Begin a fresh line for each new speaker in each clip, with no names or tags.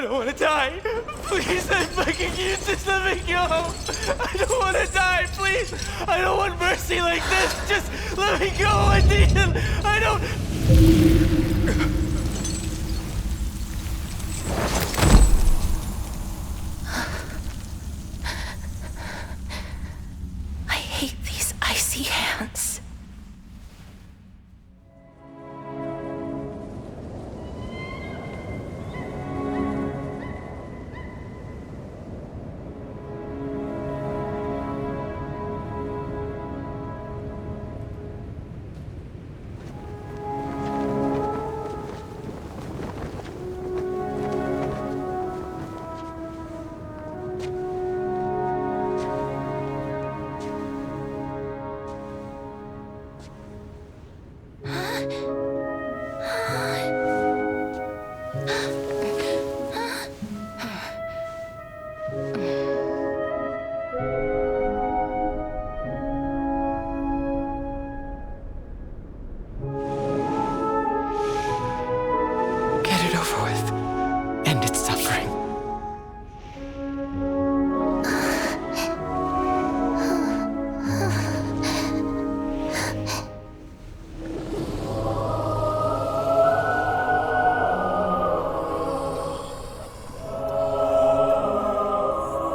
don't want to die. Please, I'm begging you, just let me go. I don't want to die, please. I don't want mercy like this. Just let me go. I need it. I don't...
I hate these icy hands.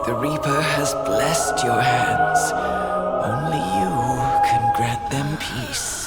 The Reaper has blessed your hands. Only you can grant them peace.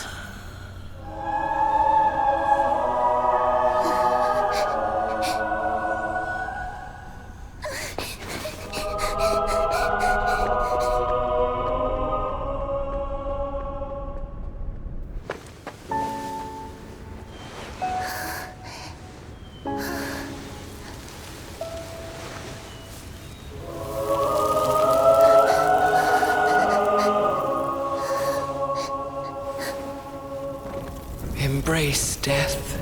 Embrace death.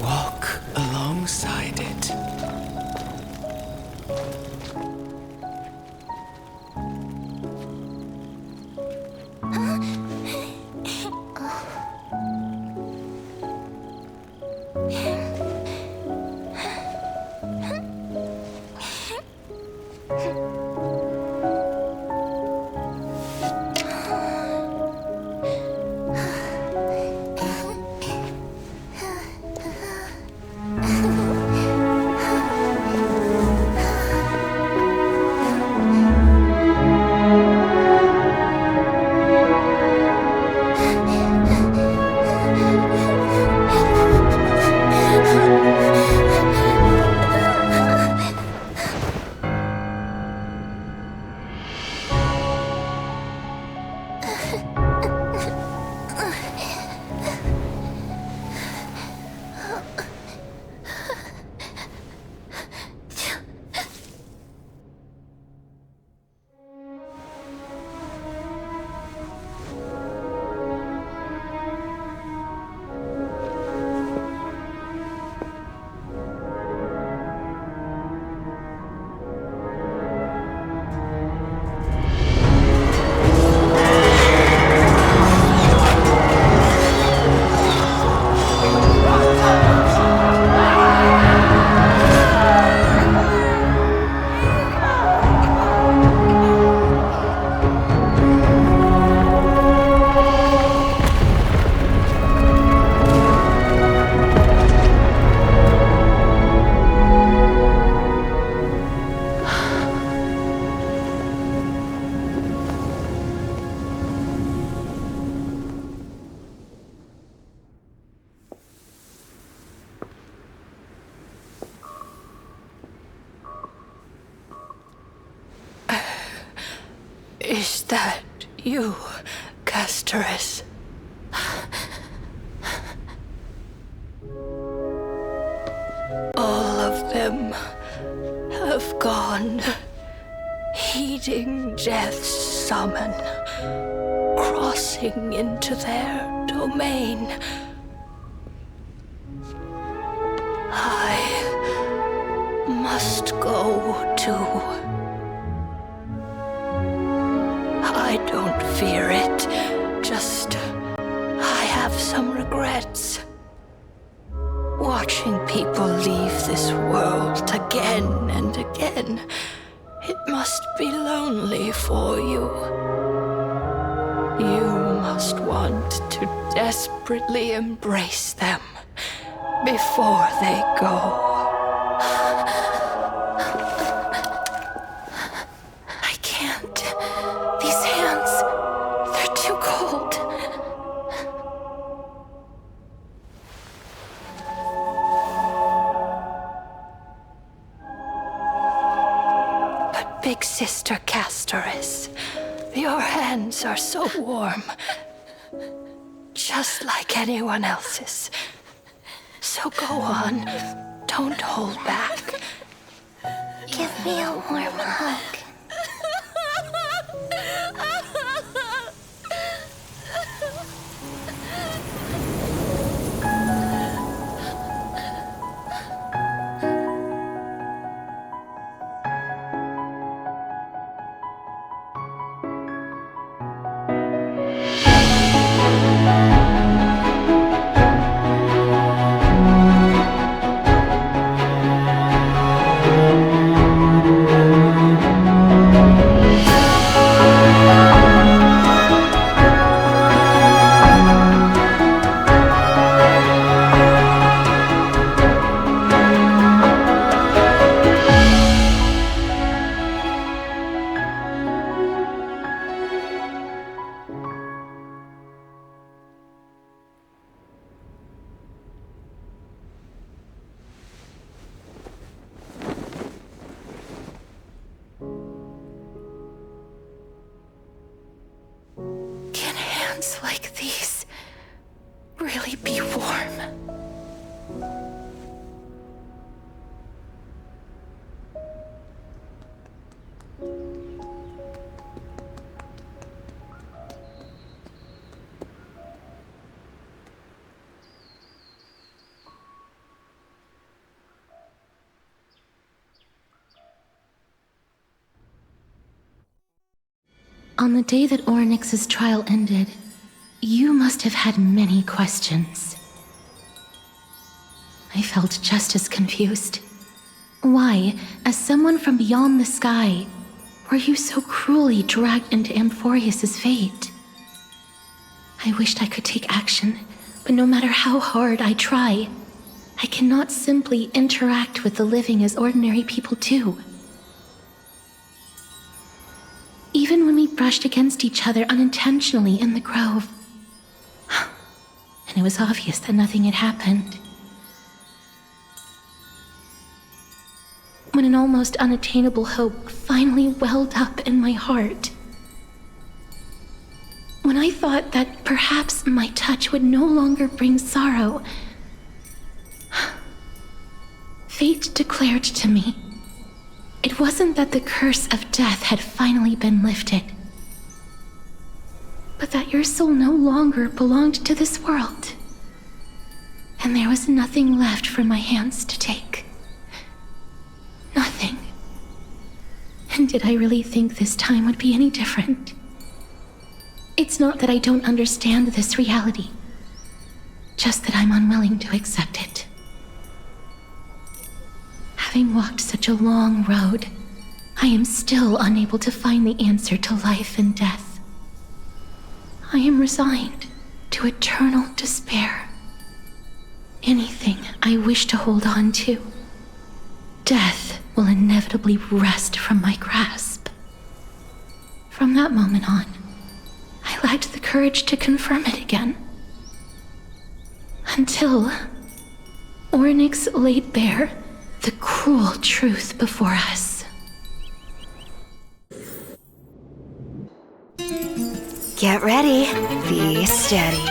Walk alongside it.
Is that you, Castorice? All of them have gone, heeding death's summon, crossing into their domain. I must go too. I don't fear it, just I have some regrets. Watching people people leave this world again and again, it must be lonely for you. You must want to desperately embrace them before they go. I can't. These hands, they're too cold. But Big Sister Castorice, your hands are so warm. Just like anyone else's. So go on. Don't hold back.
Give me a warm hug.
Like these really be warm?
On the day that Oryx's trial ended, you must have had many questions. I felt just as confused. Why, as someone from beyond the sky, were you so cruelly dragged into Amphorius's fate? I wished I could take action, but no matter how hard I try, I cannot simply interact with the living as ordinary people do. Even when we brushed against each other unintentionally in the grove, and it was obvious that nothing had happened. When an almost unattainable hope finally welled up in my heart. When I thought that perhaps my touch would no longer bring sorrow, fate declared to me, it wasn't that the curse of death had finally been lifted, but that your soul no longer belonged to this world, and there was nothing left for my hands to take. Nothing. And did I really think this time would be any different? It's not that I don't understand this reality, just that I'm unwilling to accept it. Having walked such a long road, I am still unable to find the answer to life and death. I am resigned to eternal despair. Anything I wish to hold on to, death will inevitably wrest from my grasp. From that moment on, I lacked the courage to confirm it again. Until Oryx laid bare the cruel truth before us.
Get ready. Be steady.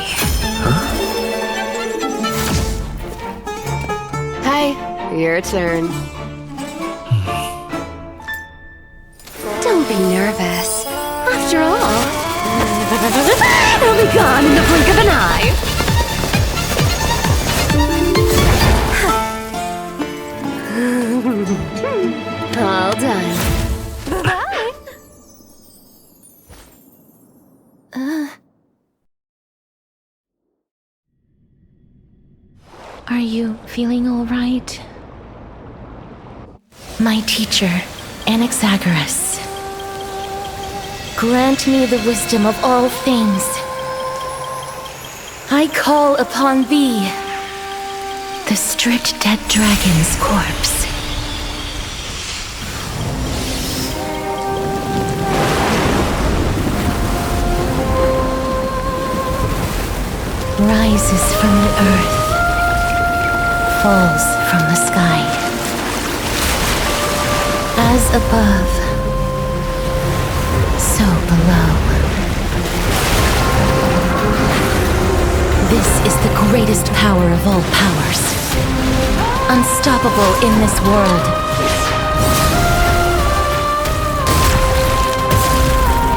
Hi, your turn. Don't be nervous. After all, it'll be gone in the blink of an eye. All done. Bye-bye.
Are you feeling all right? My teacher, Anaxa Cutscene, grant me the wisdom of all things. I call upon thee, the stripped dead dragon's corpse. Rises from the earth, falls from the sky. As above, so below. This is the greatest power of all powers. Unstoppable in this world.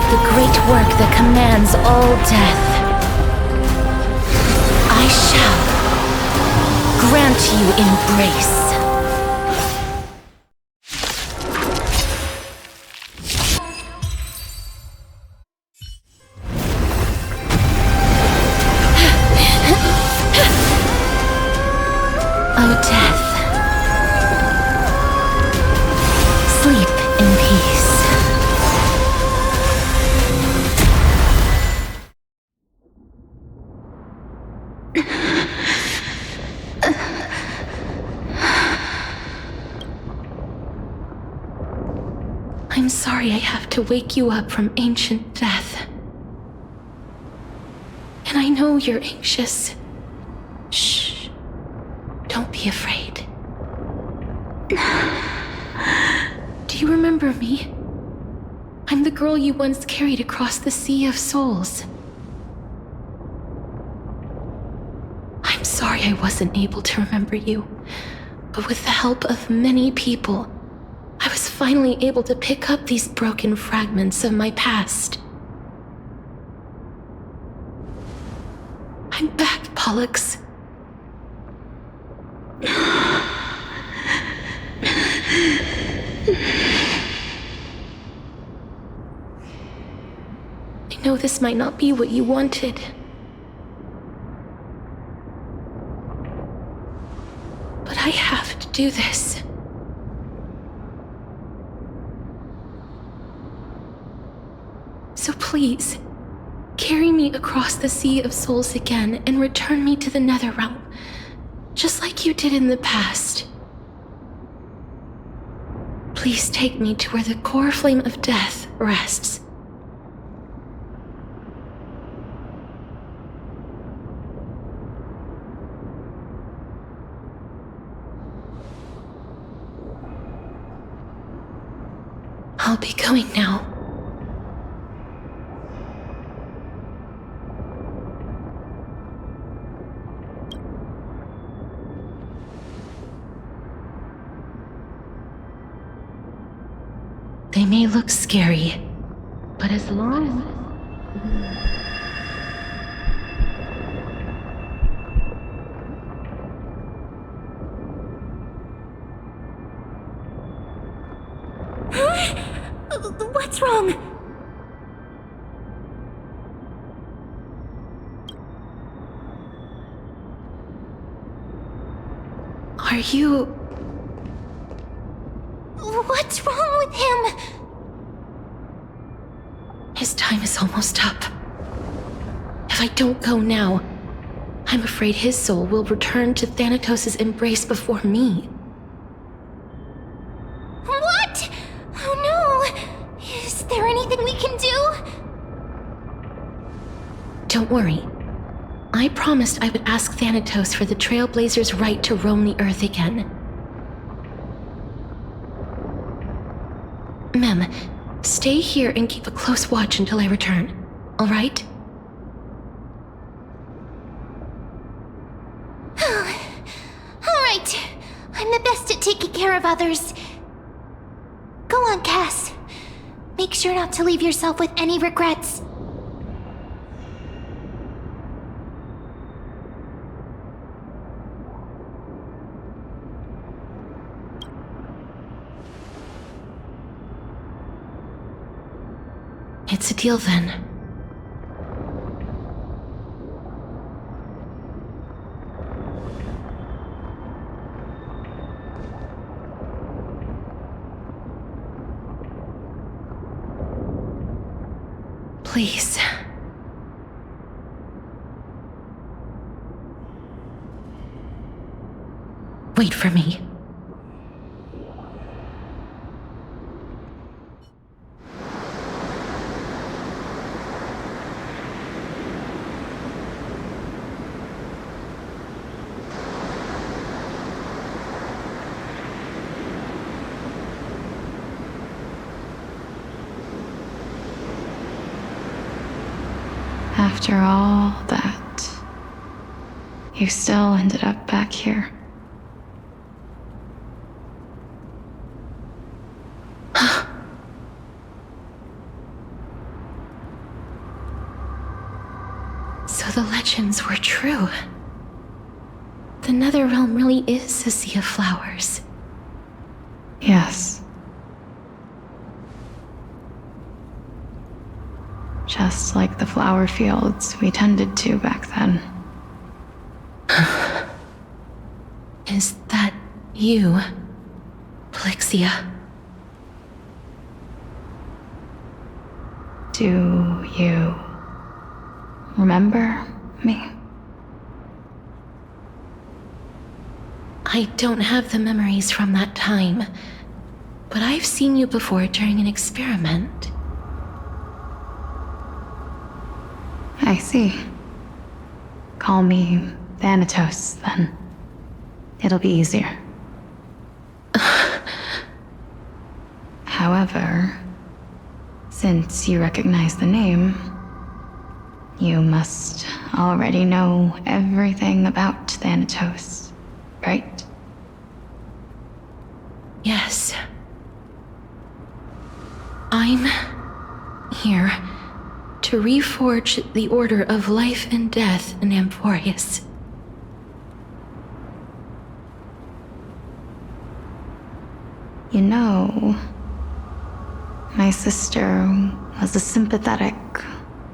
The great work that commands all death. I shall grant you embrace. Oh, death. Sleep in peace. I'm sorry I have to wake you up from ancient death. And I know you're anxious. Shh. Don't be afraid. Do you remember me? I'm the girl you once carried across the Sea of Souls. I'm sorry I wasn't able to remember you, but with the help of many people, I was finally able to pick up these broken fragments of my past. I'm back, Pollux. I know this might not be what you wanted. But I have to do this. So please, carry me across the Sea of Souls again and return me to the Netherrealm, just like you did in the past. Please take me to where the core flame of death rests. I'll be going now. They may look scary, but as long
What's wrong?
Are you...
What's wrong with him?
His time is almost up. If I don't go now, I'm afraid his soul will return to Thanatos' embrace before me.
What? Oh no! Is there anything we can do?
Don't worry. I promised I would ask Thanatos for the Trailblazer's right to roam the Earth again. Mem, stay here and keep a close watch until I return, all right?
All right. I'm the best at taking care of others. Go on, Cass. Make sure not to leave yourself with any regrets.
It's a deal then. Please. Wait for me. After all that, you still ended up back here. So the legends were true. The Netherrealm really is a sea of flowers. Yes. Just like the flower fields we tended to back then. Is that you, Plixia? Do you remember me? I don't have the memories from that time, but I've seen you before during an experiment. I see. Call me Thanatos, then. It'll be easier. However, since you recognize the name, you must already know everything about Thanatos, right? Yes. I'm here to reforge the order of life and death in Amphorius. You know, my sister was a sympathetic,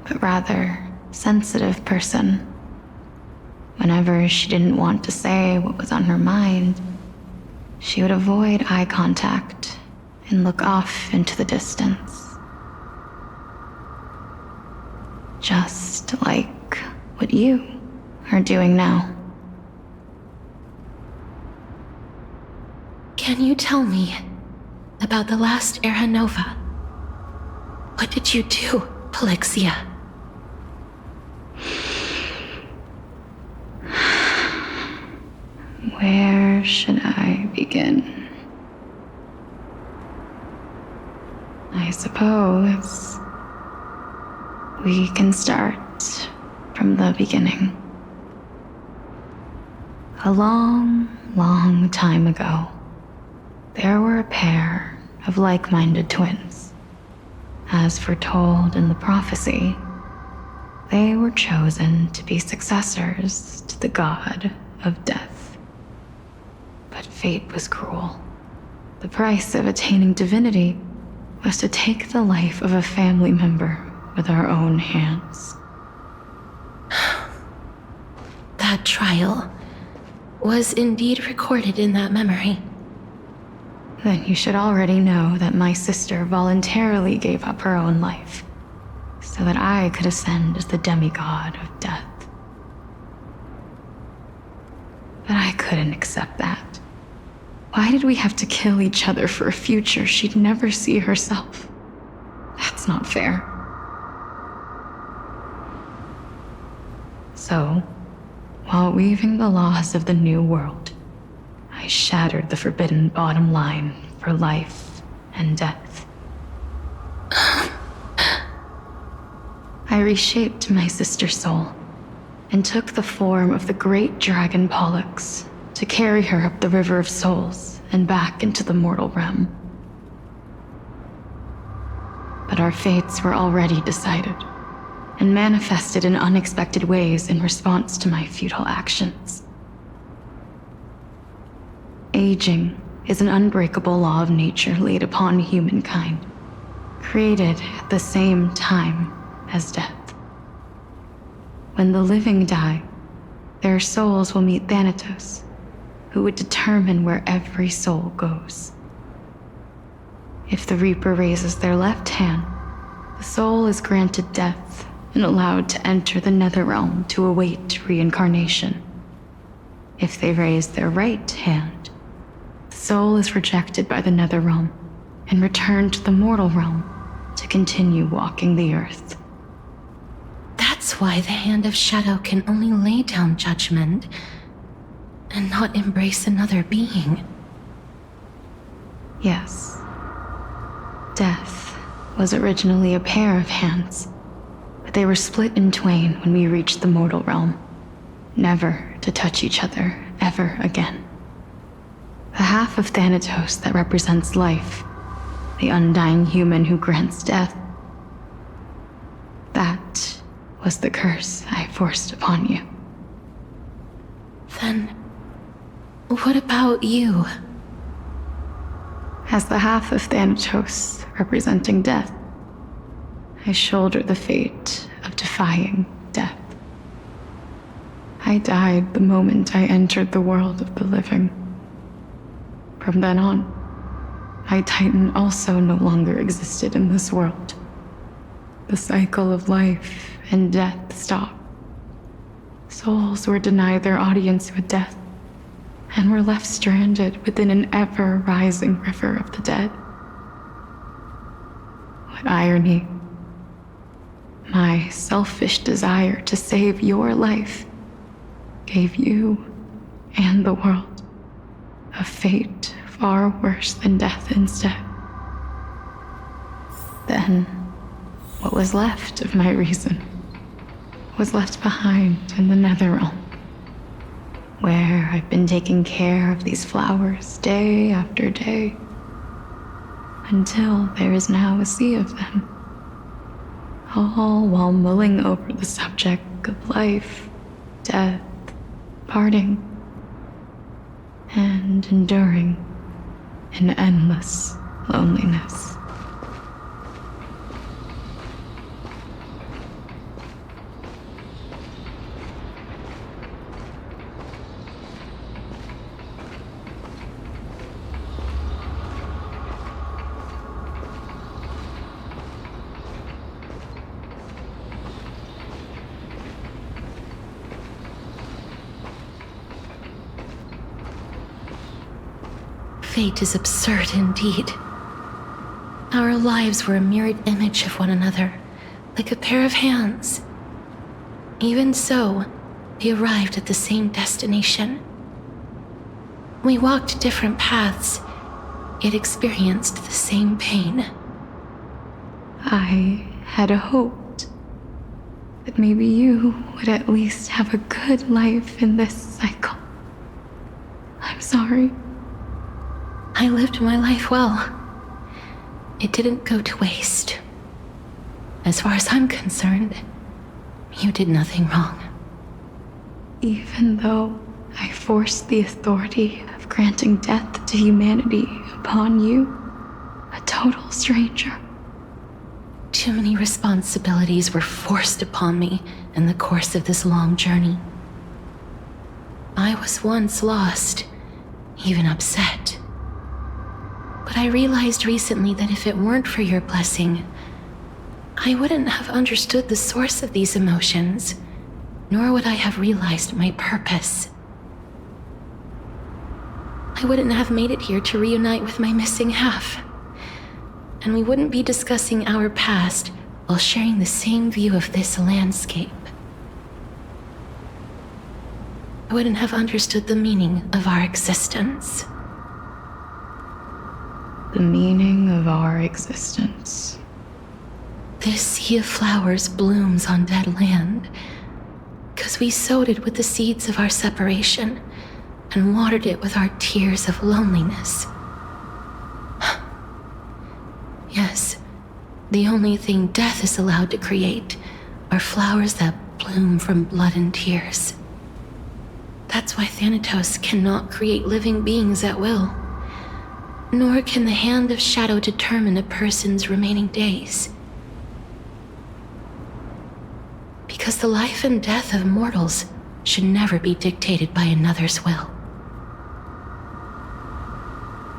but rather sensitive person. Whenever she didn't want to say what was on her mind, she would avoid eye contact and look off into the distance. Just like what you are doing now. Can you tell me about the last Era Nova? What did you do, Plixia? Where should I begin? I suppose we can start from the beginning. A long, long time ago, there were a pair of like-minded twins. As foretold in the prophecy, they were chosen to be successors to the god of death. But fate was cruel. The price of attaining divinity was to take the life of a family member with our own hands. That trial was indeed recorded in that memory. Then you should already know that my sister voluntarily gave up her own life, so that I could ascend as the demigod of death. But I couldn't accept that. Why did we have to kill each other for a future she'd never see herself? That's not fair. So, while weaving the laws of the new world, I shattered the forbidden bottom line for life and death. I reshaped my sister's soul and took the form of the great dragon Pollux to carry her up the River of Souls and back into the mortal realm. But our fates were already decided and manifested in unexpected ways in response to my futile actions. Aging is an unbreakable law of nature laid upon humankind, created at the same time as death. When the living die, their souls will meet Thanatos, who would determine where every soul goes. If the Reaper raises their left hand, The soul is granted death and allowed to enter the Netherrealm to await reincarnation. If they raise their right hand, the soul is rejected by the Netherrealm and returned to the mortal realm to continue walking the earth. That's why the Hand of Shadow can only lay down judgment and not embrace another being. Yes. Death was originally a pair of hands, but they were split in twain when we reached the mortal realm, never to touch each other ever again. The half of Thanatos that represents life, the undying human who grants death, that was the curse I forced upon you. Then, what about you? As the half of Thanatos representing death, I shoulder the fate of defying death. I died the moment I entered the world of the living. From then on, my Titan also no longer existed in this world. The cycle of life and death stopped. Souls were denied their audience with death, and were left stranded within an ever-rising river of the dead. What irony. My selfish desire to save your life gave you and the world a fate far worse than death instead. Then, what was left of my reason was left behind in the Netherrealm, where I've been taking care of these flowers day after day, until there is now a sea of them, all while mulling over the subject of life, death, parting, and enduring in endless loneliness. Fate is absurd indeed. Our lives were a mirrored image of one another, like a pair of hands. Even so, we arrived at the same destination. We walked different paths, yet experienced the same pain. I had hoped that maybe you would at least have a good life in this cycle. I'm sorry. I lived my life well. It didn't go to waste. As far as I'm concerned, you did nothing wrong. Even though I forced the authority of granting death to humanity upon you, a total stranger. Too many responsibilities were forced upon me in the course of this long journey. I was once lost, even upset. But I realized recently that if it weren't for your blessing, I wouldn't have understood the source of these emotions, nor would I have realized my purpose. I wouldn't have made it here to reunite with my missing half, and we wouldn't be discussing our past while sharing the same view of this landscape. I wouldn't have understood the meaning of our existence. The meaning of our existence. This sea of flowers blooms on dead land, because we sowed it with the seeds of our separation and watered it with our tears of loneliness. Yes, the only thing death is allowed to create are flowers that bloom from blood and tears. That's why Thanatos cannot create living beings at will. Nor can the Hand of Shadow determine a person's remaining days. Because the life and death of mortals should never be dictated by another's will.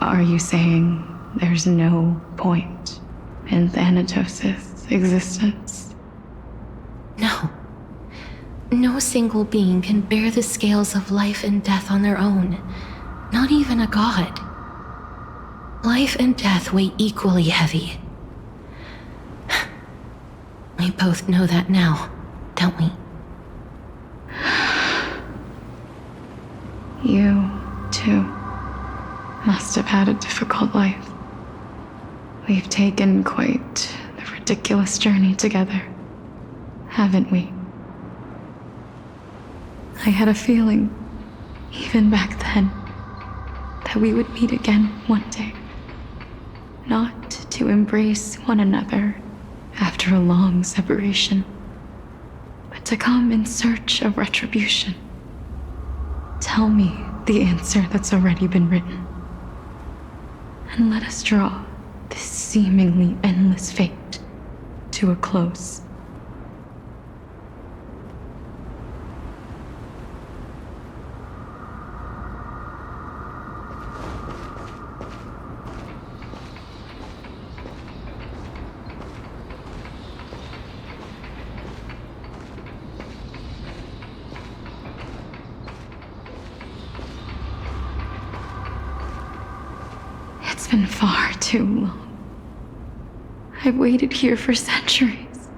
Are you saying there's no point in Thanatos'
existence?
No. No single being can bear the scales of life and death on their own. Not even a god. Life and death weigh equally heavy. We both know that now, don't we?
You, too, must have had a difficult life. We've taken quite the ridiculous journey together, haven't we? I had a feeling, even back then, that we would meet again one day. Not to embrace one another after a long separation, but to come in search of retribution. Tell me the answer that's already been written, and let us draw this seemingly endless fate to a close. It's been far too long. I've waited here for centuries,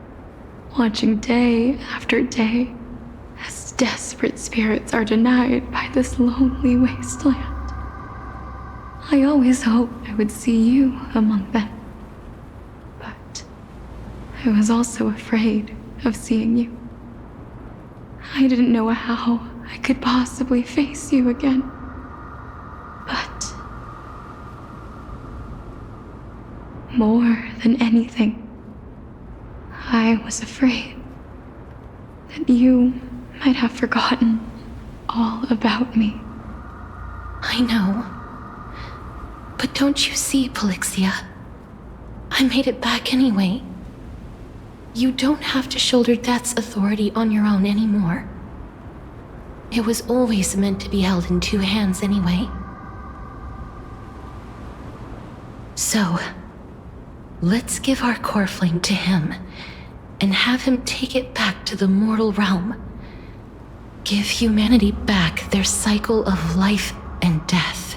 watching day after day as desperate spirits are denied by this lonely wasteland. I always hoped I would see you among them, but I was also afraid of seeing you. I didn't know how I could possibly face you again, but more than anything, I was afraid that you might have forgotten all about me.
I know. But don't you see, Polixia? I made it back anyway. You don't have to shoulder death's authority on your own anymore. It was always meant to be held in two hands anyway. So, let's give our core flame to him, and have him take it back to the mortal realm. Give humanity back their cycle of life and death.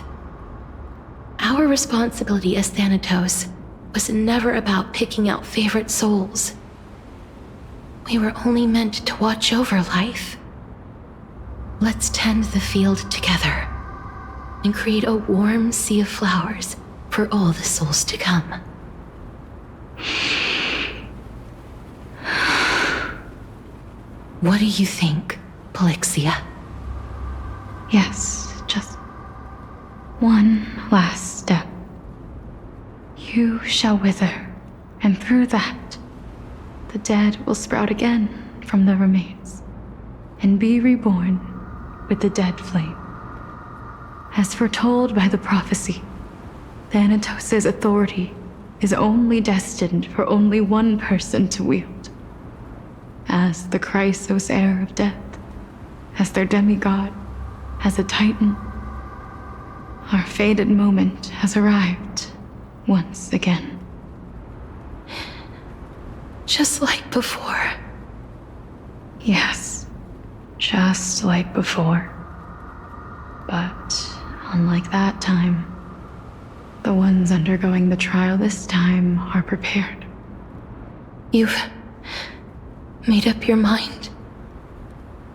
Our responsibility as Thanatos was never about picking out favorite souls. We were only meant to watch over life. Let's tend the field together, and create a warm sea of flowers for all the souls to come. What do you think, Polixia?
Yes, just one last step. You shall wither, and through that, the dead will sprout again from the remains, and be reborn with the dead flame. As foretold by the prophecy, Thanatos' authority is only destined for only one person to wield. As the Chrysos heir of death, as their demigod, as a titan, our fated moment has arrived once again.
Just like before.
Yes, just like before. But unlike that time, the ones undergoing the trial this time are prepared.
You've made up your mind?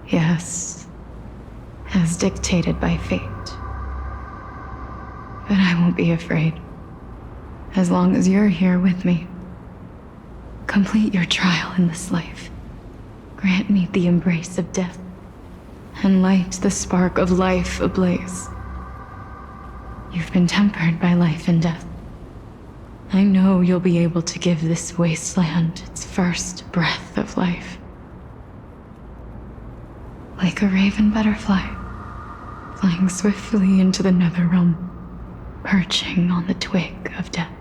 Yes, as dictated by fate. But I won't be afraid, as long as you're here with me. Complete your trial in this life. Grant me the embrace of death, and light the spark of life ablaze. You've been tempered by life and death. I know you'll be able to give this wasteland its first breath of life. Like a raven butterfly, flying swiftly into the netherrealm, perching on the twig of death.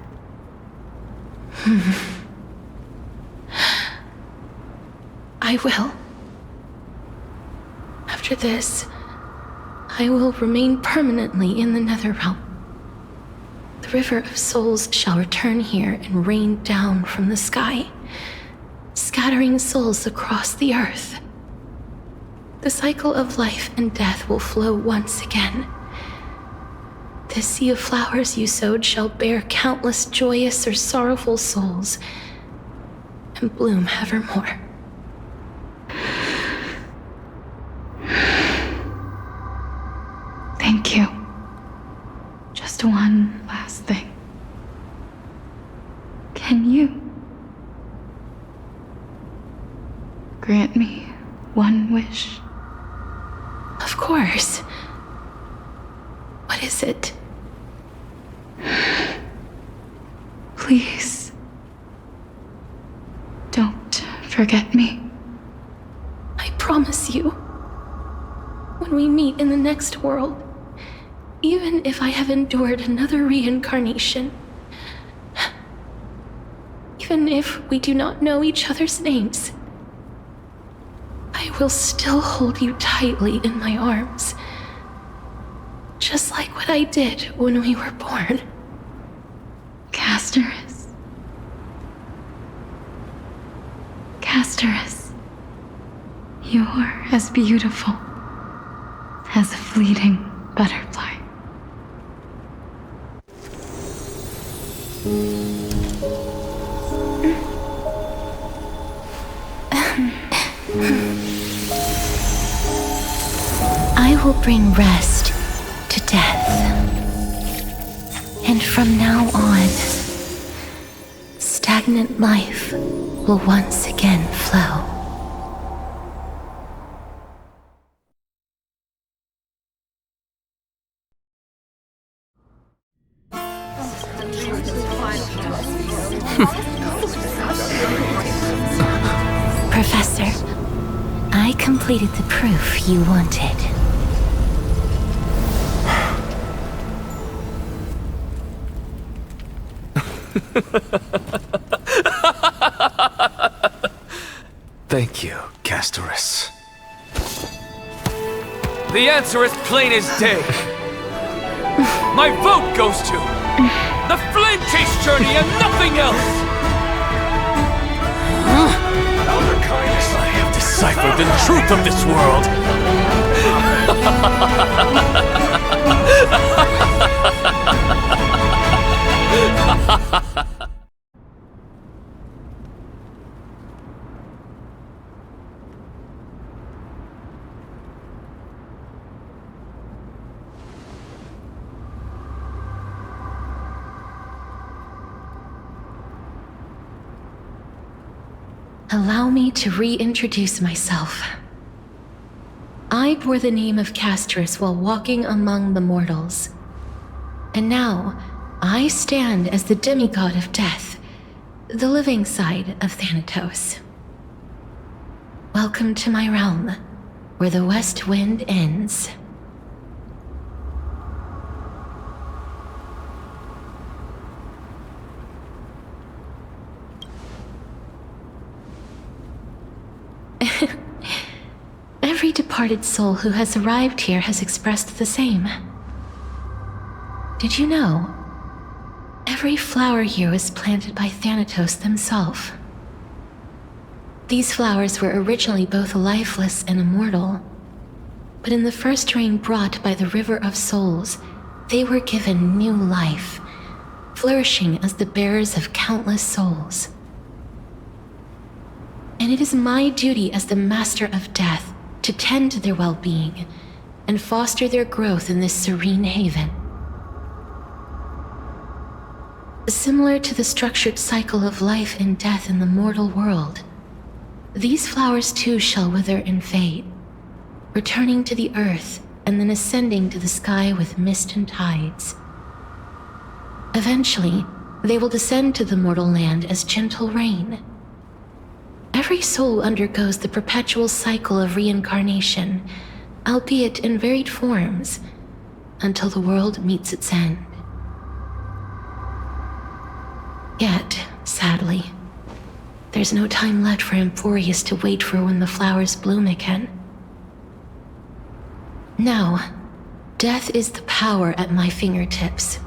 I will. After this, I will remain permanently in the netherrealm. The river of souls shall return here and rain down from the sky. scattering souls across the earth. The cycle of life and death will flow once again. This sea of flowers you sowed shall bear countless joyous or sorrowful souls, and bloom evermore.
Thank you. Just one last thing. Can you grant me one wish?
Of course. What is it?
Please, don't forget me.
I promise you, when we meet in the next world, even if I have endured another reincarnation, even if we do not know each other's names, I will still hold you tightly in my arms, just like what I did when we were born.
Castorice. Castorice. You're as beautiful as a fleeting butterfly.
I will bring rest to death. And from now on, stagnant life will once again flow. Professor, I completed the proof you wanted.
Thank you, Castorice.
The answer is plain as day. My vote goes to the Flame Chase Journey and nothing else!
I have deciphered the truth of this world.
Allow me to reintroduce myself. I bore the name of Castorice while walking among the mortals. And now, I stand as the demigod of death, the living side of Thanatos. Welcome to my realm, where the west wind ends. Every departed soul who has arrived here has expressed the same. Did you know? Every flower here was planted by Thanatos themselves. These flowers were originally both lifeless and immortal, but in the first rain brought by the River of Souls, they were given new life, flourishing as the bearers of countless souls. And it is my duty as the Master of Death to tend to their well-being and foster their growth in this serene haven. Similar to the structured cycle of life and death in the mortal world, these flowers too shall wither and fade, returning to the earth and then ascending to the sky with mist and tides. Eventually, they will descend to the mortal land as gentle rain. Every soul undergoes the perpetual cycle of reincarnation, albeit in varied forms, until the world meets its end. Yet, sadly, there's no time left for Emporius to wait for when the flowers bloom again. Now, death is the power at my fingertips.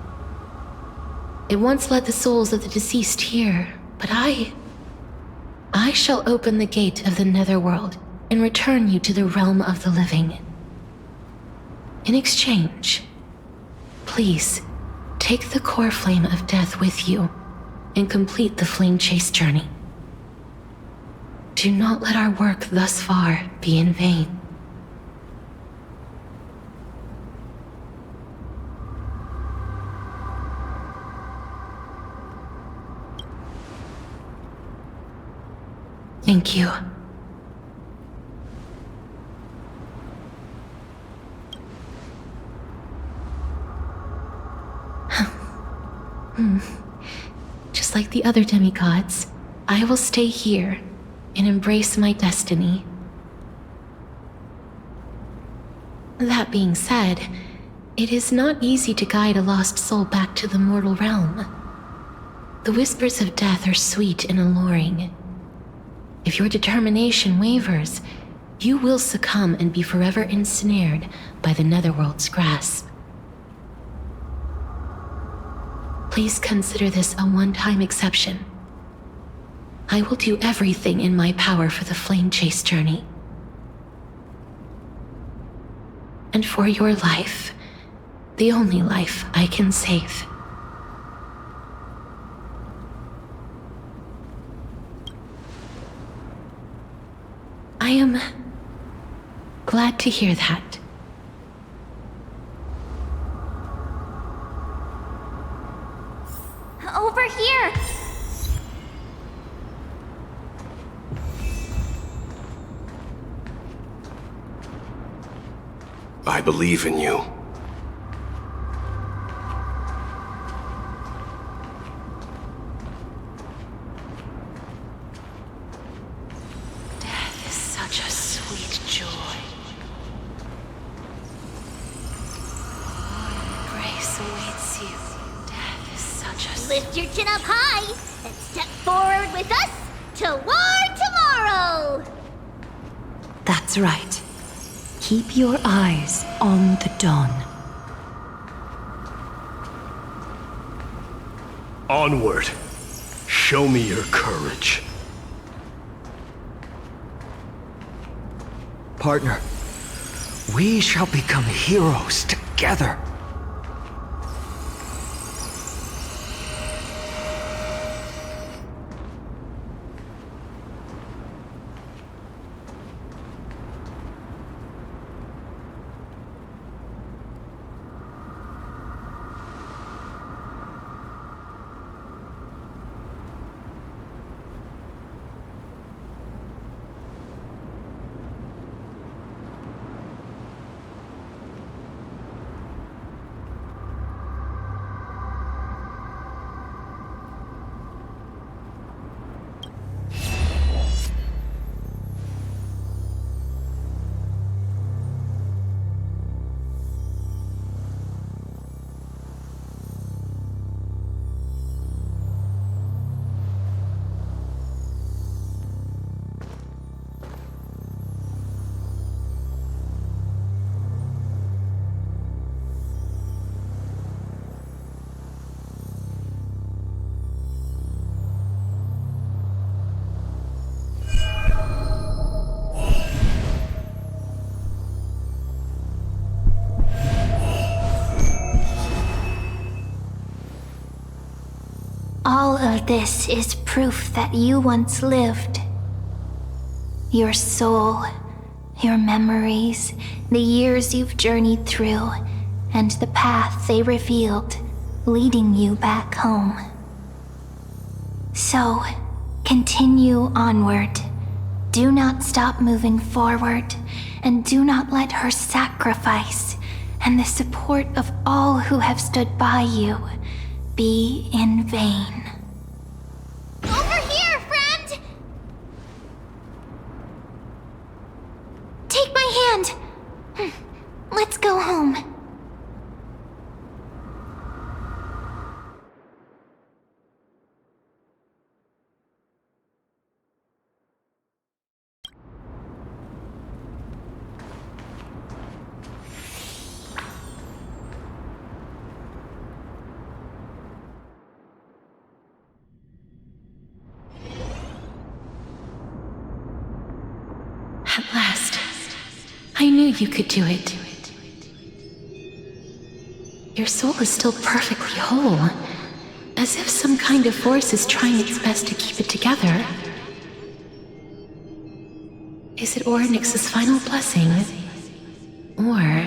It once led the souls of the deceased here, but I I shall open the gate of the netherworld and return you to the realm of the living. In exchange, please take the core flame of death with you and complete the flame chase journey. Do not let our work thus far be in vain. Thank you. Just like the other demigods, I will stay here and embrace my destiny. That being said, it is not easy to guide a lost soul back to the mortal realm. The whispers of death are sweet and alluring. If your determination wavers, you will succumb and be forever ensnared by the netherworld's grasp. Please consider this a one-time exception. I will do everything in my power for the flame chase journey. And for your life, the only life I can save. I am glad to hear that.
Over here!
I believe in you.
Death is such a sweet joy. Grace awaits you. Death is such a
Lift your chin up high and step forward with us toward tomorrow!
That's right. Keep your eyes on the dawn.
Onward. Show me your courage.
Partner, we shall become heroes together.
All of this is proof that you once lived. Your soul, your memories, the years you've journeyed through, and the path they revealed, leading you back home. So, continue onward. Do not stop moving forward, and do not let her sacrifice and the support of all who have stood by you be in vain. Over here, friend! Take my hand. Let's go home.
At last, I knew you could do it. Your soul is still perfectly whole, as if some kind of force is trying its best to keep it together. Is it Ornyx's final blessing? Or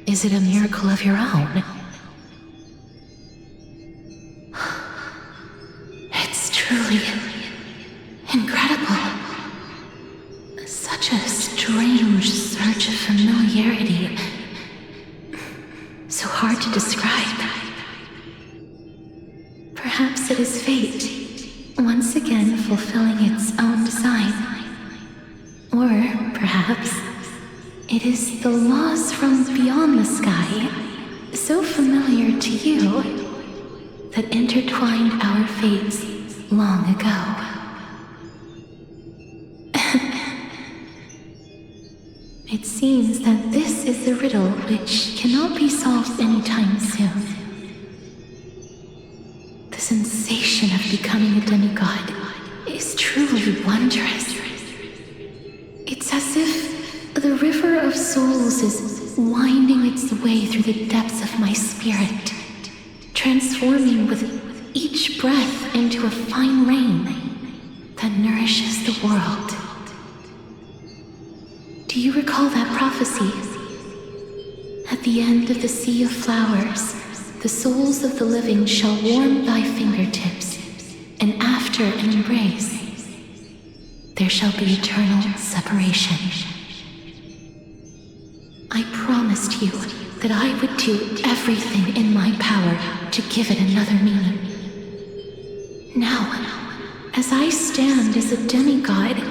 is it a miracle of your own? It's truly incredible. Such a strange surge of familiarity. So hard to describe. Perhaps it is fate, once again fulfilling its own design. Or perhaps it is the laws from beyond the sky, so familiar to you, that intertwined our fates long ago. It seems that this is the riddle which cannot be solved anytime soon. The sensation of becoming a demigod is truly wondrous. It's as if the river of souls is winding its way through the depths of my spirit, transforming with each breath into a fine rain that nourishes the world. Do you recall that prophecy? At the end of the sea of flowers, the souls of the living shall warm thy fingertips, and after an embrace, there shall be eternal separation. I promised you that I would do everything in my power to give it another meaning. Now, as I stand as a demigod,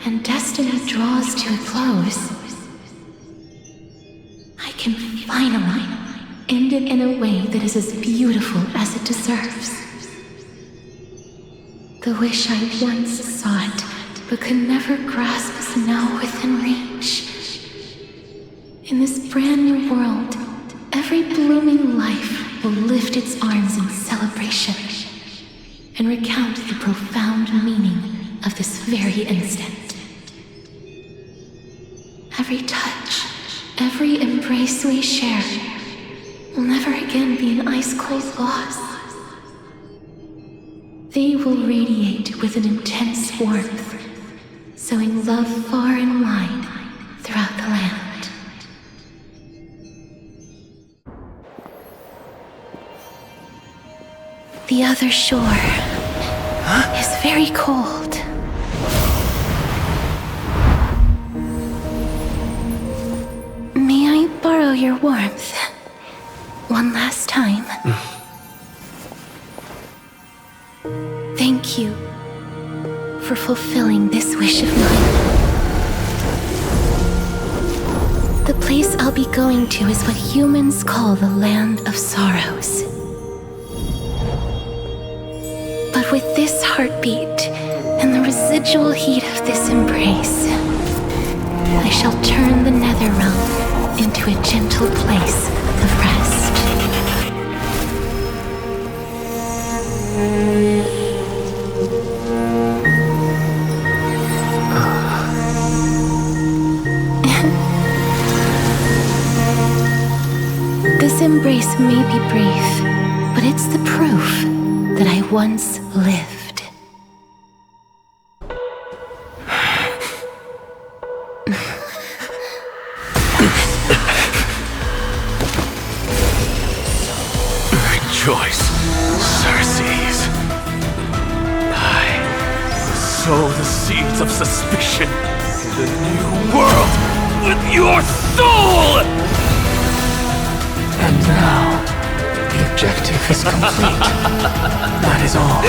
and destiny draws to a close, I can finally end it in a way that is as beautiful as it deserves. The wish I once sought, but could never grasp, is now within reach. In this brand new world, every blooming life will lift its arms in celebration and recount the profound meaning of this very instant. Every touch, every embrace we share will never again be an ice-cold loss. They will radiate with an intense warmth, sowing love far and wide throughout the land. The other shore is very cold. May I borrow your warmth one last time? Thank you for fulfilling this wish of mine. The place I'll be going to is what humans call the Land of Sorrows. But with this heartbeat and the residual heat of this embrace, I shall turn the nether realm into a gentle place of rest. This embrace may be brief, but it's the proof that I once lived.
Rejoice, Cerces. I sow the seeds of suspicion in the new world with your soul!
And now, the objective is complete. That is all.